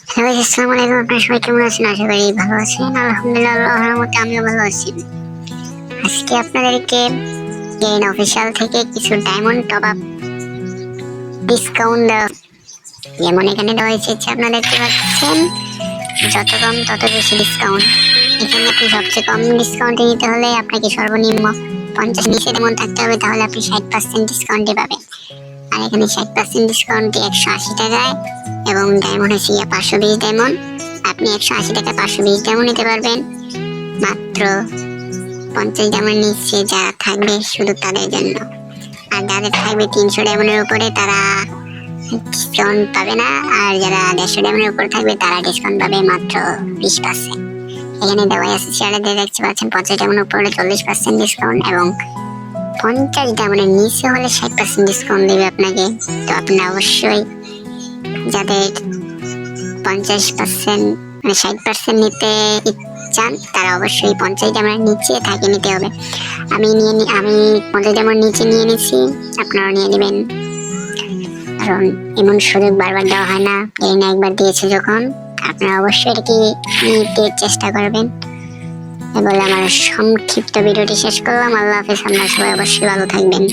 Hello, আসসালামু আলাইকুম। আপনারা সবাই কেমন আছেন? আশা করি ভালো আছেন। আলহামদুলিল্লাহ, আল্লাহর রহমতে আমিও ভালো আছি। আজকে আপনাদেরকে গেইন অফিসিয়াল থেকে কিছু ডায়মন্ড টপ আপ ডিসকাউন্ট যেমন এখানে দেওয়া হয়েছে। আপনারা দেখতে পাচ্ছেন যত কম তত বেশি ডিসকাউন্ট। এখানে আপনি সবচেয়ে কম ডিসকাউন্টে নিতে হলে আপনাকে সর্বনিম্ন 50 নিচে যেমন থাকতে হবে, তাহলে আপনি 60% ডিসকাউন্টে পাবেন। আর এখানে 60% ডিসকাউন্টে 180 টাকায় এবং ডায়মন্ড হচ্ছে 520 ডায়মন্ড। আপনি 180 টাকা 520 ডায়মন্ড নিতে পারবেন। মাত্র 50 ডায়মন্ড নিচ্ছে যারা থাকবে শুধু তাদের জন্য। আর যাদের থাকবে 300 ডায়মন্ডের উপরে তারা ডিসকাউন্ট পাবে না। আর যারা 150 ডায়মন্ডের উপরে থাকবে তারা ডিসকাউন্ট পাবে মাত্র 20%। এখানে দেওয়া আছে শেয়ারে দেখতে পাচ্ছেন 50 ডায়মন্ডের উপরে 40% ডিসকাউন্ট এবং 50 ডায়মন্ডের নিচে হলে 60% ডিসকাউন্ট দেবে আপনাকে। তো আপনারা অবশ্যই যাদের 50% মানে 60% নিতে চান তারা অবশ্যই 50 ডায়মন্ডের নিচে থাকে নিতে হবে। আমি 50 ডায়মন্ড নিচে নিয়ে নিচ্ছি, আপনারাও নিয়ে নেবেন, কারণ এমন সুযোগ বারবার দেওয়া হয় না। এই না একবার দিয়েছে যখন, আপনারা অবশ্যই এটাকে নিতে চেষ্টা করবেন। বলে আমার সংক্ষিপ্ত ভিডিওটি শেষ করলাম। আল্লাহ হাফেজ। আপনারা সবাই অবশ্যই ভালো থাকবেন।